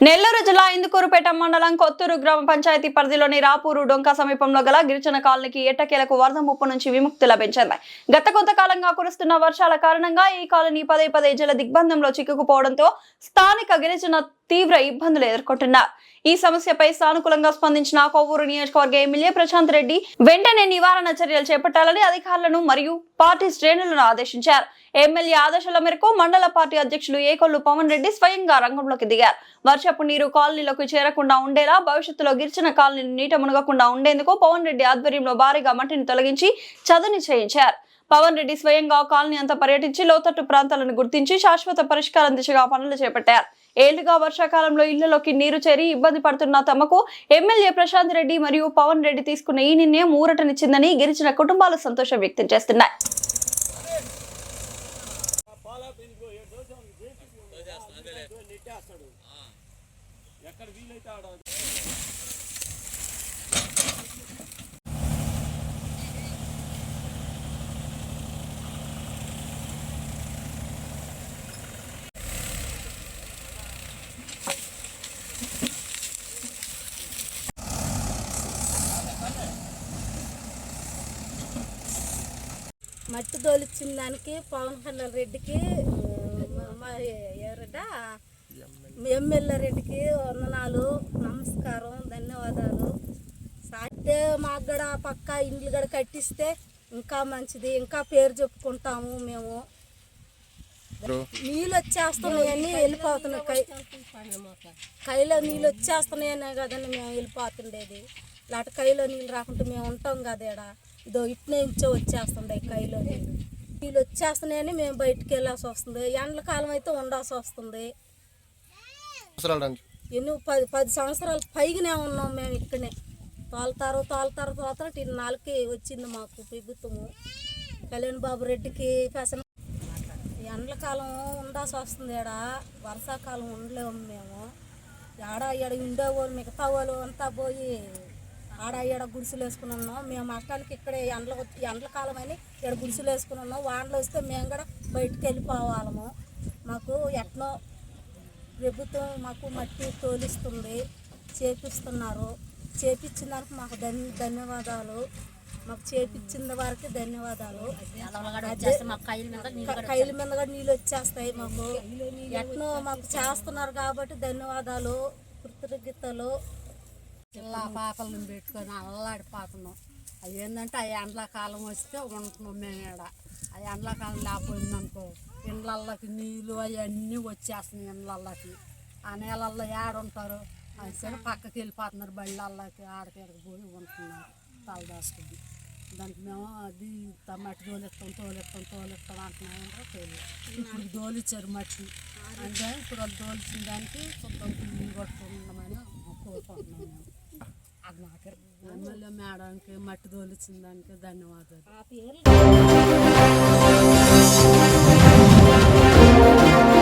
నెల్లూరు జిల్లా ఇందుకూరుపేట మండలం కొత్తూరు గ్రామ పంచాయతీ పరిధిలోని రాపూరు డొంక సమీపంలో గల గిరిజన కాలనీకి ఎట్టకేలకు వరద ముప్పు నుంచి విముక్తి లభించింది. గత కొంతకాలంగా కురుస్తున్న వర్షాల కారణంగా ఈ కాలనీ పదే పదే జల దిగ్బంధంలో చిక్కుకుపోవడంతో స్థానిక గిరిజన తీవ్ర ఇబ్బందులు ఎదుర్కొంటున్నారు. ఈ సమస్యపై సానుకూలంగా స్పందించిన కొవ్వూరు నియోజకవర్గ ఎమ్మెల్యే ప్రశాంత్ రెడ్డి వెంటనే నివారణ చర్యలు చేపట్టాలని అధికారులను మరియు పార్టీ శ్రేణులను ఆదేశించారు. ఎమ్మెల్యే ఆదేశాల మేరకు మండల పార్టీ అధ్యక్షులు ఏకొల్లు పవన్ రెడ్డి స్వయంగా రంగంలోకి దిగారు. వర్షపు నీరు కాలనీలోకి చేరకుండా ఉండేలా భవిష్యత్తులో గిరిజన కాలనీని నీట మునగకుండా ఉండేందుకు పవన్ రెడ్డి ఆధ్వర్యంలో భారీగా మట్టిని తొలగించి చదును చేయించారు. పవన్ రెడ్డి స్వయంగా కాలనీ అంతా పర్యటించి లోతట్టు ప్రాంతాలను గుర్తించి శాశ్వత పరిష్కారం దిశగా పనులు చేపట్టారు. ఏళ్లుగా వర్షాకాలంలో ఇళ్లలోకి నీరు చేరి ఇబ్బంది పడుతున్న తమకు ఎమ్మెల్యే ప్రశాంత్ రెడ్డి మరియు పవన్ రెడ్డి తీసుకున్న ఈ నిర్ణయం ఊరటనిచ్చిందని గిరిజన కుటుంబాలు సంతోషం వ్యక్తం చేస్తున్నాయి. మట్టి తోలిచ్చిన దానికి పవన్ కళ్యాణ్ రెడ్డికి ఎమ్మెల్యే రెడ్డికి వందనాలు, నమస్కారం, ధన్యవాదాలు. సాటే మాకు కూడా పక్క ఇండ్లు కూడా కట్టిస్తే ఇంకా మంచిది, ఇంకా పేరు చెప్పుకుంటాము. మేము నీళ్ళు వచ్చేస్తున్నాయని వెళ్ళిపోతున్నాయి, కైలో నీళ్ళు వచ్చేస్తున్నాయనే కదండి మేము వెళ్ళిపోతుండేది. ఇలాంటి కైలో నీళ్ళు రాకుంటే మేము ఉంటాం కదా. ఇదో ఇట్నే ఇంచో వచ్చేస్తుండే కైలో నీళ్ళు వచ్చేస్తున్నాయని మేము బయటికి వెళ్ళాల్సి వస్తుంది. ఎండల కాలం అయితే ఉండాల్సి వస్తుంది. ఎన్నో 10 సంవత్సరాలు పైగానే ఉన్నాం మేము ఇక్కడనే. తోలుతారు నాలుగుకి వచ్చింది మాకు ప్రభుత్వము. కళ్యాణ్ బాబు రెడ్డికి పెసన ఎండల కాలం ఉండాల్సి వస్తుంది. ఏడ వర్షాకాలం ఉండలేము మేము. ఏడ ఉండేవాళ్ళు మిగతా వాళ్ళు అంతా పోయి ఆడ గుడిసెలు వేసుకుని ఉన్నాం. మేము అష్టానికి ఇక్కడే ఎండల కాలం అని ఇక్కడ గుడిసెలు వేసుకుని ఉన్నాం. వానలు వస్తే మేము కూడా బయటికి వెళ్ళిపోవాలము. మాకు ఎట్నో ప్రభుత్వం మాకు మట్టి తోలిస్తుంది, చేపిస్తున్నారు. చేపించిన దానికి మాకు ధన్యవాదాలు. మాకు చేపించిన వారికి ధన్యవాదాలు. కైల మీద కూడా నీళ్ళు వచ్చేస్తాయి. మాకు ఎట్నో మాకు చేస్తున్నారు కాబట్టి ధన్యవాదాలు, కృతజ్ఞతలు. ఇలా పాపలను పెట్టుకొని అల్లాడిపోతున్నాం. అది ఏంటంటే ఆ ఎండాకాలం వస్తే ఉంటున్నాం మేము ఇక్కడ. ఆ ఎండాకాలం లేకపోయిందనుకో ఇండ్లకి నీళ్ళు అవన్నీ వచ్చేస్తున్నాయి. ఇండ్లకి ఆ నీళ్ళల్లో ఏడుంటారు అని సరే పక్కకి వెళ్ళిపోతున్నారు. బళ్ళకి ఆడకేడకి పోయి ఉంటున్నారు తలదాసుకుని. దానికి మేము అది మట్టి తోలిస్తాం అంటున్నామంటే ఇప్పుడు దోలిచ్చారు మట్టి అంటే ఇప్పుడు వాళ్ళు దోలిచ్చిన దానికి శుద్ధం నీళ్ళు కొట్టుకుందామని కోరుకుంటున్నాం మేము. ఎమ్మెల్యే మేడానికి మట్టి తోలిచ్చిన దానికి ధన్యవాదాలు.